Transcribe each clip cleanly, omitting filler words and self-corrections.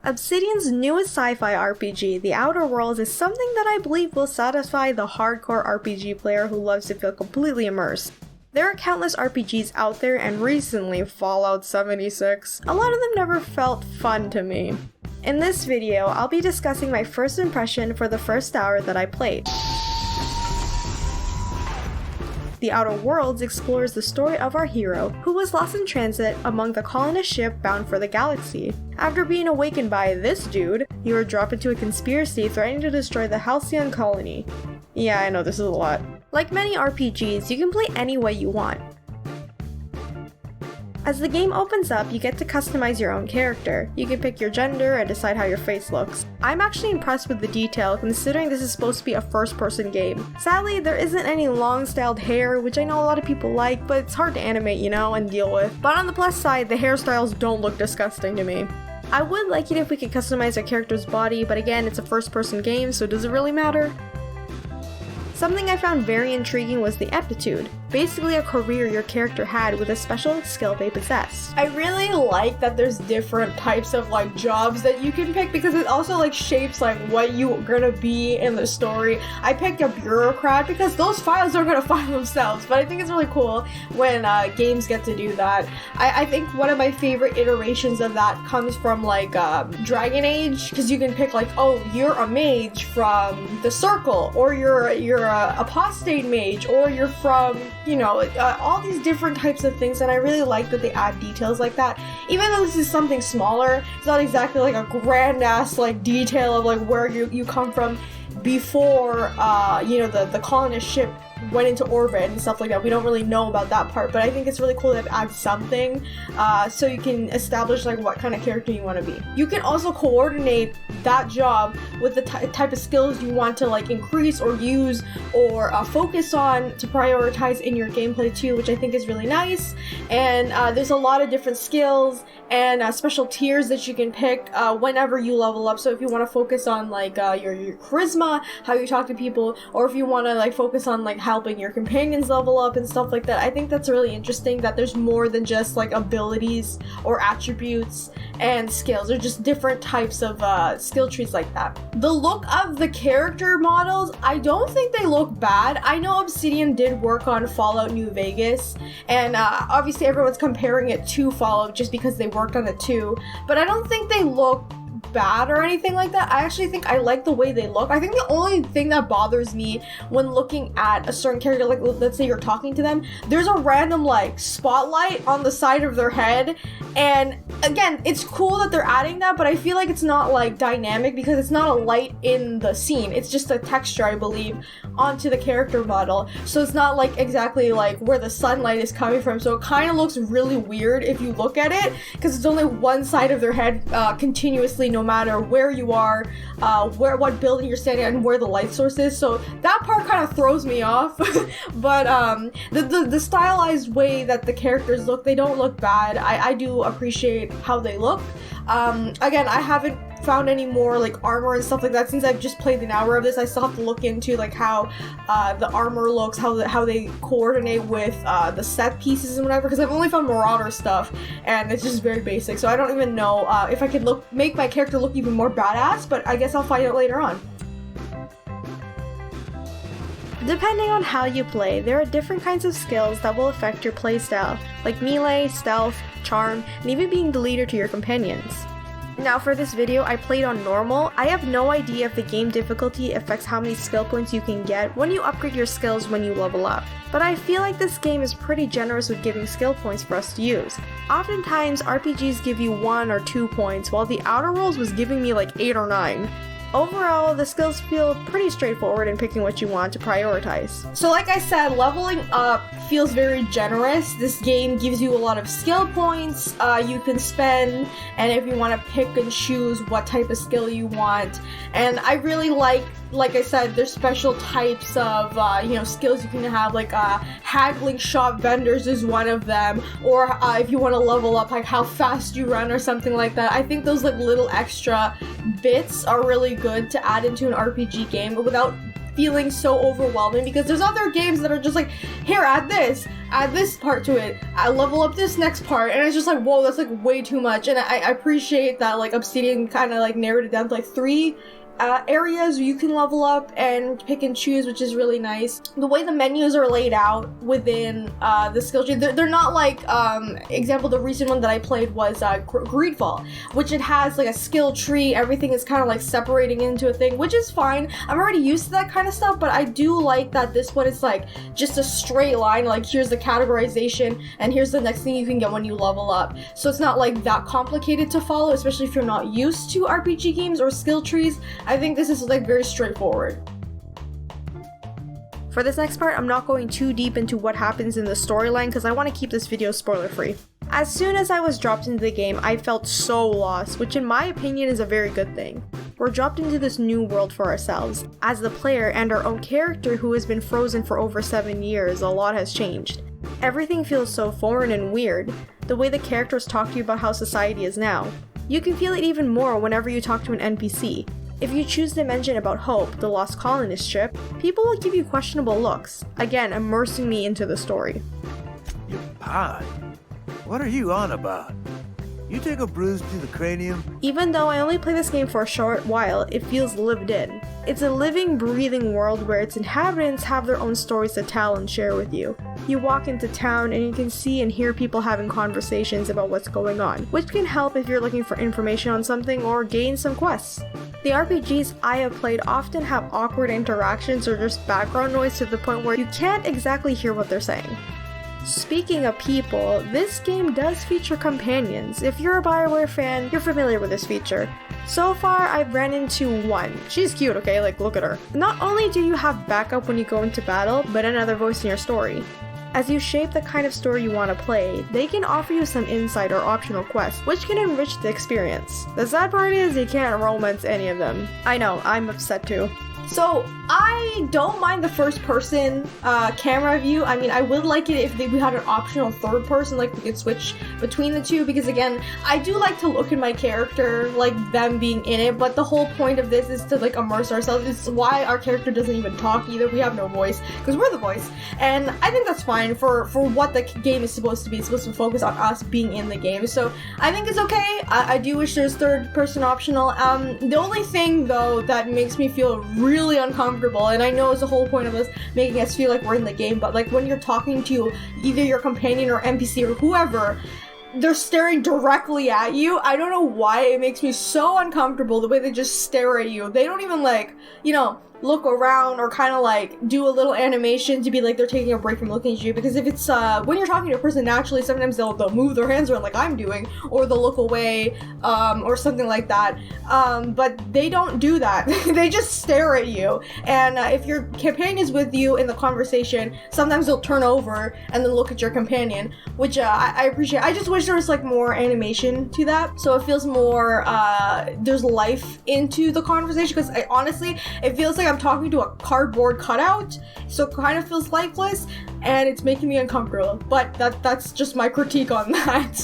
Obsidian's newest sci-fi RPG, The Outer Worlds, is something that I believe will satisfy the hardcore RPG player who loves to feel completely immersed. There are countless RPGs out there, and recently Fallout 76. A lot of them never felt fun to me. In this video, I'll be discussing my first impression for the first hour that I played. The Outer Worlds explores the story of our hero, who was lost in transit among the colonist ship bound for the galaxy. After being awakened by this dude, you are dropped into a conspiracy threatening to destroy the Halcyon colony. Yeah, I know this is a lot. Like many RPGs, you can play any way you want. As the game opens up, you get to customize your own character. You can pick your gender and decide how your face looks. I'm actually impressed with the detail, considering this is supposed to be a first-person game. Sadly, there isn't any long-styled hair, which I know a lot of people like, but it's hard to animate, and deal with. But on the plus side, the hairstyles don't look disgusting to me. I would like it if we could customize our character's body, but again, it's a first-person game, so does it really matter? Something I found very intriguing was the aptitude, basically a career your character had with a special skill they possessed. I really like that there's different types of jobs that you can pick, because it also shapes what you're gonna be in the story. I picked a bureaucrat because those files are gonna file themselves, but I think it's really cool when games get to do that. I think one of my favorite iterations of that comes from Dragon Age, because you can pick oh, you're a mage from the Circle, or you're a apostate mage, or you're from all these different types of things, and I really like that they add details like that. Even though this is something smaller, it's not exactly a grand ass detail of where you come from before the colonist ship went into orbit and stuff like that. We don't really know about that part, but I think it's really cool to add something so you can establish what kind of character you want to be. You can also coordinate that job with the type of skills you want to increase or use or focus on to prioritize in your gameplay too, which I think is really nice. And there's a lot of different skills and special tiers that you can pick whenever you level up. So if you want to focus on your charisma, how you talk to people, or if you want to focus on helping your companions level up and stuff like that, I think that's really interesting that there's more than just abilities or attributes and skills. They're just different types of skill trees like that. The look of the character models, I don't think they look bad. I know Obsidian did work on Fallout New Vegas, and obviously everyone's comparing it to Fallout just because they worked on it too, but I don't think they look bad or anything like that. I actually think I like the way they look. I think the only thing that bothers me when looking at a certain character, let's say you're talking to them, there's a random spotlight on the side of their head, and again, it's cool that they're adding that, but I feel like it's not dynamic because it's not a light in the scene. It's just a texture, I believe, onto the character model, so it's not exactly where the sunlight is coming from, so it kind of looks really weird if you look at it, because it's only one side of their head continuously, no matter where you are, what building you're standing at, and where the light source is. So that part kind of throws me off. But the stylized way that the characters look, they don't look bad. I do appreciate how they look. Again, I haven't found any more armor and stuff like that since I've just played an hour of this. I still have to look into how the armor looks, how they coordinate with the set pieces and whatever, because I've only found Marauder stuff and it's just very basic, so I don't even know if I could make my character look even more badass, but I guess I'll find out later on. Depending on how you play, there are different kinds of skills that will affect your playstyle, like melee, stealth, charm, and even being the leader to your companions. Now for this video, I played on normal. I have no idea if the game difficulty affects how many skill points you can get when you upgrade your skills when you level up, but I feel like this game is pretty generous with giving skill points for us to use. Oftentimes, RPGs give you 1 or 2 points, while the Outer Worlds was giving me 8 or 9. Overall, the skills feel pretty straightforward in picking what you want to prioritize. So like I said, leveling up feels very generous. This game gives you a lot of skill points you can spend, and if you want to pick and choose what type of skill you want. And I really like I said, there's special types of skills you can have, haggling shop vendors is one of them, or if you want to level up how fast you run or something like that. I think those little extra bits are really good to add into an RPG game without feeling so overwhelming, because there's other games that are just like, here, add this part to it, I level up this next part, and it's just like, whoa, that's like way too much. And I appreciate that like Obsidian kind of like narrowed it down to like 3 areas where you can level up and pick and choose, which is really nice. The way the menus are laid out within the skill tree, they're not like, example, the recent one that I played was Greedfall, which it has like a skill tree, everything is kind of like separating into a thing, which is fine. I'm already used to that kind of stuff, but I do like that this one is like just a straight line, like here's the categorization and here's the next thing you can get when you level up. So it's not like that complicated to follow, especially if you're not used to RPG games or skill trees. I think this is like very straightforward. For this next part, I'm not going too deep into what happens in the storyline because I want to keep this video spoiler free. As soon as I was dropped into the game, I felt so lost, which in my opinion is a very good thing. We're dropped into this new world for ourselves. As the player and our own character who has been frozen for over 7 years, a lot has changed. Everything feels so foreign and weird. The way the characters talk to you about how society is now. You can feel it even more whenever you talk to an NPC. If you choose to mention about Hope, the lost colonist ship, people will give you questionable looks, again immersing me into the story. Your pod? What are you on about? You take a bruise to the cranium? Even though I only play this game for a short while, it feels lived in. It's a living, breathing world where its inhabitants have their own stories to tell and share with you. You walk into town and you can see and hear people having conversations about what's going on, which can help if you're looking for information on something or gain some quests. The RPGs I have played often have awkward interactions or just background noise to the point where you can't exactly hear what they're saying. Speaking of people, this game does feature companions. If you're a BioWare fan, you're familiar with this feature. So far, I've ran into one. She's cute, okay? Like, look at her. Not only do you have backup when you go into battle, but another voice in your story. As you shape the kind of story you want to play, they can offer you some insight or optional quests, which can enrich the experience. The sad part is you can't romance any of them. I know, I'm upset too. So, I don't mind the first person camera view. I mean, I would like it if we had an optional third person, like we could switch between the two, because again, I do like to look at my character, like them being in it, but the whole point of this is to like immerse ourselves. It's why our character doesn't even talk either. We have no voice, because we're the voice. And I think that's fine for what the game is supposed to be. It's supposed to focus on us being in the game. So, I think it's okay. I do wish there's third person optional. The only thing, though, that makes me feel really uncomfortable, and I know it's the whole point of us making us feel like we're in the game, but like when you're talking to either your companion or NPC or whoever, they're staring directly at you. I don't know why it makes me so uncomfortable the way they just stare at you. They don't even like, you know, look around or kind of like do a little animation to be like they're taking a break from looking at you, because if it's when you're talking to a person naturally, sometimes they'll move their hands around like I'm doing, or they'll look away or something like that, but they don't do that. They just stare at you. And if your companion is with you in the conversation, sometimes they'll turn over and then look at your companion, which I appreciate. I just wish there was like more animation to that, so it feels more there's life into the conversation, because honestly it feels like I'm talking to a cardboard cutout, so it kind of feels lifeless, and it's making me uncomfortable. But that's just my critique on that.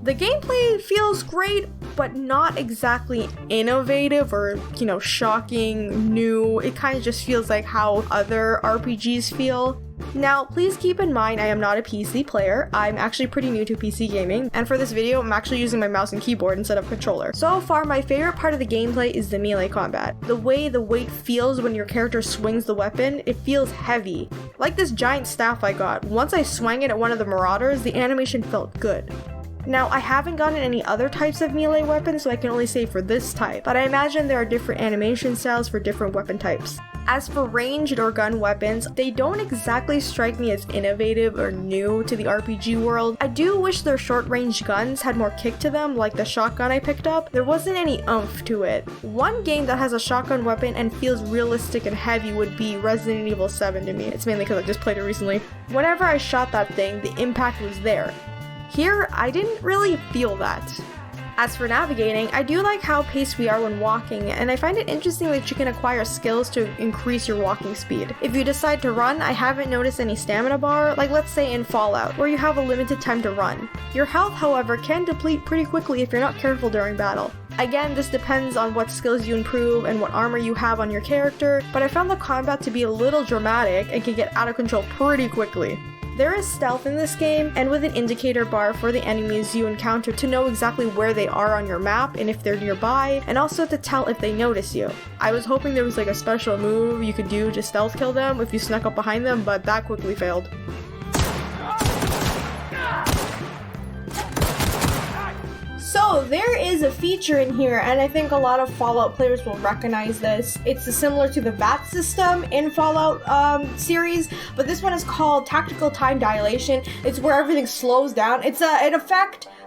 The gameplay feels great, but not exactly innovative or, you know, shocking, new. It kind of just feels like how other RPGs feel. Now, please keep in mind I am not a PC player. I'm actually pretty new to PC gaming, and for this video, I'm actually using my mouse and keyboard instead of controller. So far, my favorite part of the gameplay is the melee combat. The way the weight feels when your character swings the weapon, it feels heavy. Like this giant staff I got. Once I swung it at one of the marauders, the animation felt good. Now, I haven't gotten any other types of melee weapons, so I can only say for this type, but I imagine there are different animation styles for different weapon types. As for ranged or gun weapons, they don't exactly strike me as innovative or new to the RPG world. I do wish their short-range guns had more kick to them, like the shotgun I picked up. There wasn't any oomph to it. One game that has a shotgun weapon and feels realistic and heavy would be Resident Evil 7 to me. It's mainly because I just played it recently. Whenever I shot that thing, the impact was there. Here, I didn't really feel that. As for navigating, I do like how paced we are when walking, and I find it interesting that you can acquire skills to increase your walking speed. If you decide to run, I haven't noticed any stamina bar, like let's say in Fallout, where you have a limited time to run. Your health, however, can deplete pretty quickly if you're not careful during battle. Again, this depends on what skills you improve and what armor you have on your character, but I found the combat to be a little dramatic and can get out of control pretty quickly. There is stealth in this game, and with an indicator bar for the enemies you encounter to know exactly where they are on your map and if they're nearby, and also to tell if they notice you. I was hoping there was like a special move you could do to stealth kill them if you snuck up behind them, but that quickly failed. So there is a feature in here, and I think a lot of Fallout players will recognize this. It's similar to the VAT system in Fallout series, but this one is called Tactical Time Dilation. It's where everything slows down. It's a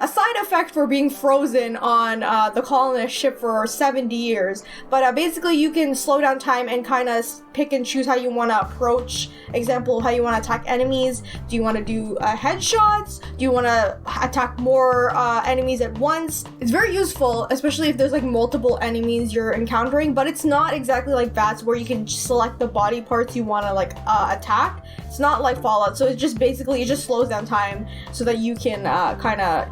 side effect for being frozen on the colonist ship for 70 years. But basically you can slow down time and kind of pick and choose how you want to approach, example, how you want to attack enemies. Do you want to do headshots? Do you want to attack more enemies at once? It's very useful, especially if there's like multiple enemies you're encountering, but it's not exactly like VATS where you can select the body parts you want to like attack. It's not like Fallout, so it's just basically, it just slows down time so that you can kind of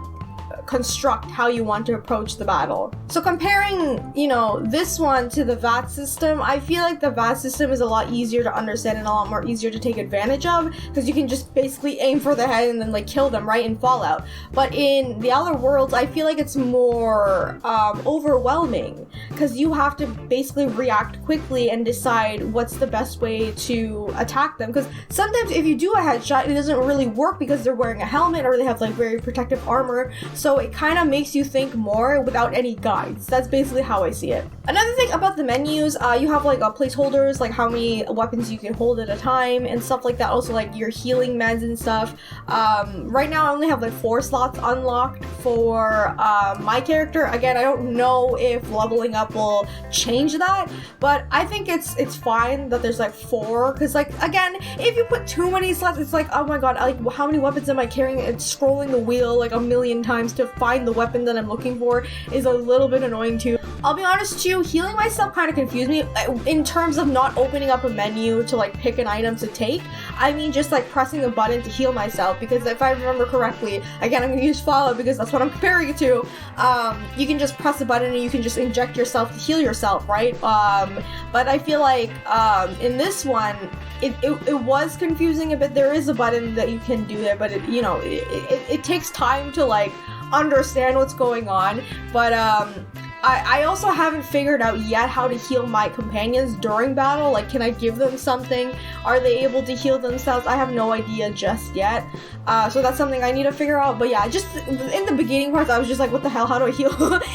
construct how you want to approach the battle. So comparing, this one to the VAT system, I feel like the VAT system is a lot easier to understand and a lot more easier to take advantage of, because you can just basically aim for the head and then like kill them, right, in Fallout. But in the Outer Worlds, I feel like it's more overwhelming, because you have to basically react quickly and decide what's the best way to attack them, because sometimes if you do a headshot, it doesn't really work because they're wearing a helmet or they have like very protective armor, so it kind of makes you think more without any guides. That's basically how I see it. Another thing about the menus, you have like placeholders, like how many weapons you can hold at a time and stuff like that. Also like your healing meds and stuff. Right now I only have like 4 slots unlocked for my character. Again, I don't know if leveling up will change that, but I think it's fine that there's like 4, because like, again, if you put too many slots, it's like, oh my god, like how many weapons am I carrying? It's scrolling the wheel like a million times to find the weapon that I'm looking for is a little bit annoying too. I'll be honest too, healing myself kind of confused me in terms of not opening up a menu to like pick an item to take. I mean just like pressing a button to heal myself, because if I remember correctly, again I'm gonna use Fallout because that's what I'm comparing it to, you can just press a button and you can just inject yourself to heal yourself, right? But I feel like in this one it was confusing a bit. There is a button that you can do it, but it takes time to like understand what's going on. But I also haven't figured out yet how to heal my companions during battle. Like, can I give them something? Are they able to heal themselves? I have no idea just yet. So that's something I need to figure out. But yeah, just in the beginning parts, I was just like, what the hell? How do I heal?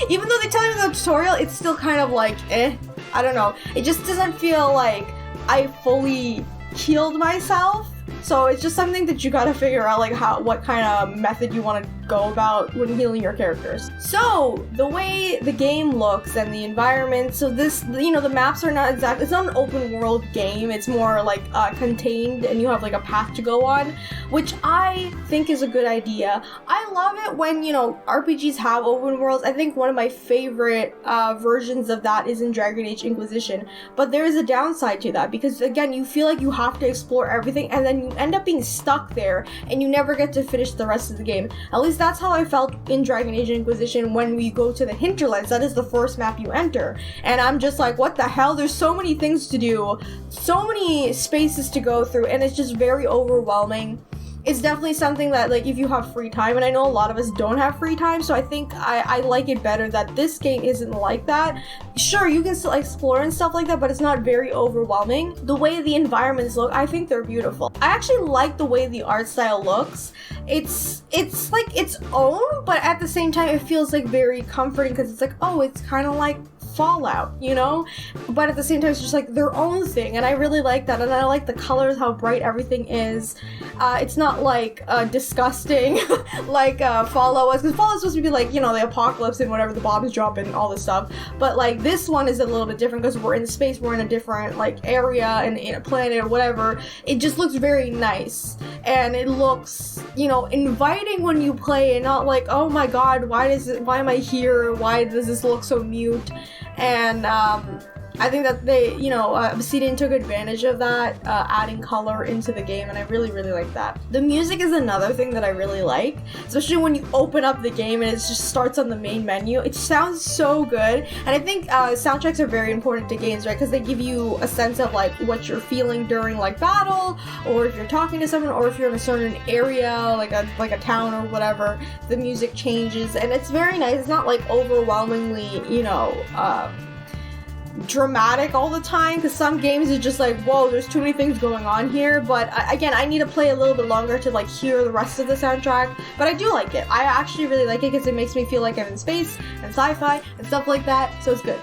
Even though they tell you in the tutorial, it's still kind of like, I don't know. It just doesn't feel like I fully healed myself. So it's just something that you gotta figure out, like what kind of method you want to go about when healing your characters. So the way the game looks and the environment, so this, the maps are not exact, it's not an open world game, it's more like contained, and you have like a path to go on, which I think is a good idea. I love it when, RPGs have open worlds. I think one of my favorite versions of that is in Dragon Age Inquisition, but there is a downside to that, because again, you feel like you have to explore everything, and then you end up being stuck there, and you never get to finish the rest of the game. At least that's how I felt in Dragon Age Inquisition when we go to the hinterlands. That is the first map you enter, and I'm just like, what the hell? There's so many things to do, so many spaces to go through, and it's just very overwhelming. It's definitely something that, like, if you have free time, and I know a lot of us don't have free time, so I think I like it better that this game isn't like that. Sure, you can still explore and stuff like that, but it's not very overwhelming. The way the environments look, I think they're beautiful. I actually like the way the art style looks. It's like its own, but at the same time, it feels like very comforting, because it's like, oh, it's kind of like Fallout, but at the same time it's just like their own thing, and I really like that. And I like the colors, how bright everything is. It's not like disgusting like Fallout was, because Fallout's supposed to be like, the apocalypse and whatever, the bombs drop and all this stuff, but like this one is a little bit different because we're in space, we're in a different like area and in a planet or whatever. It just looks very nice, and it looks inviting when you play, and not like, oh my god, why am I here, why does this look so mute? And I think that they, Obsidian took advantage of that, adding color into the game, and I really, really like that. The music is another thing that I really like, especially when you open up the game and it just starts on the main menu. It sounds so good, and I think soundtracks are very important to games, right? Because they give you a sense of like what you're feeling during like battle, or if you're talking to someone, or if you're in a certain area, like a town or whatever, the music changes, and it's very nice. It's not like overwhelmingly, dramatic all the time, because some games are just like, whoa, there's too many things going on here. But again, I need to play a little bit longer to like hear the rest of the soundtrack, but I do like it. I actually really like it because it makes me feel like I'm in space and sci-fi and stuff like that, so it's good.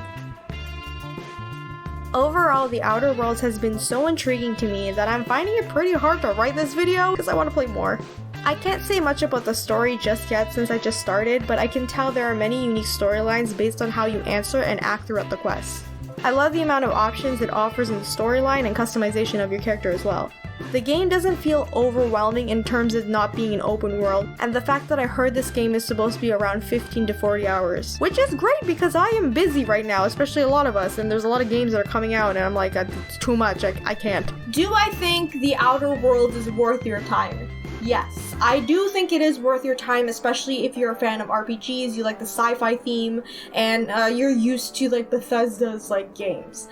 Overall, The Outer Worlds has been so intriguing to me that I'm finding it pretty hard to write this video because I want to play more. I can't say much about the story just yet since I just started, but I can tell there are many unique storylines based on how you answer and act throughout the quest. I love the amount of options it offers in the storyline and customization of your character as well. The game doesn't feel overwhelming in terms of not being an open world, and the fact that I heard this game is supposed to be around 15 to 40 hours, which is great because I am busy right now, especially a lot of us, and there's a lot of games that are coming out and I'm like, it's too much, I can't. Do I think The Outer Worlds is worth your time? Yes, I do think it is worth your time, especially if you're a fan of RPGs, you like the sci-fi theme, and you're used to like Bethesda's like games.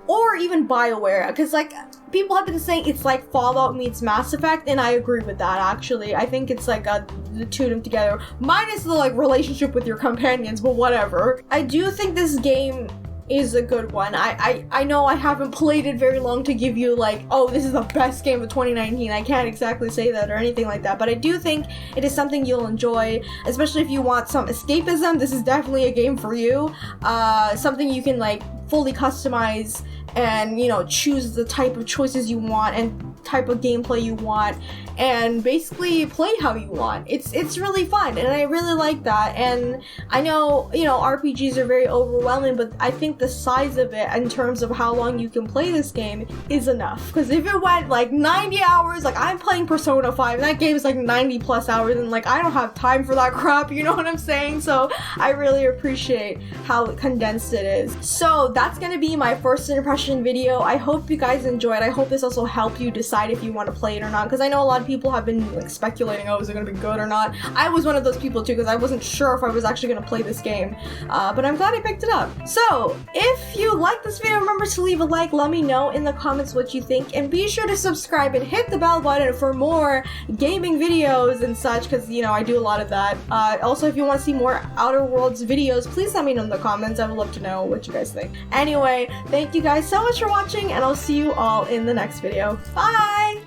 Or even BioWare, because like people have been saying it's like Fallout meets Mass Effect, and I agree with that actually. I think it's like the two of them together, minus the like relationship with your companions, but whatever. I do think this game is a good one. I know I haven't played it very long to give you like, oh, this is the best game of 2019. I can't exactly say that or anything like that, but I do think it is something you'll enjoy, especially if you want some escapism. This is definitely a game for you. Something you can like fully customize and, choose the type of choices you want and type of gameplay you want, and basically play how you want. It's really fun, and I really like that. And I know, RPGs are very overwhelming, but I think the size of it in terms of how long you can play this game is enough. Because if it went like 90 hours, like I'm playing Persona 5, and that game is like 90 plus hours, and like I don't have time for that crap, you know what I'm saying? So I really appreciate how condensed it is. So that's gonna be my first impression video. I hope you guys enjoyed. I hope this also helped you decide if you want to play it or not, because I know a lot of people have been like speculating, oh, is it going to be good or not? I was one of those people too, because I wasn't sure if I was actually going to play this game, but I'm glad I picked it up. So if you like this video, remember to leave a like, let me know in the comments what you think, and be sure to subscribe and hit the bell button for more gaming videos and such, because I do a lot of that. Also, if you want to see more Outer Worlds videos, please let me know in the comments. I would love to know what you guys think. Anyway, thank you guys so much for watching, and I'll see you all in the next video. Bye!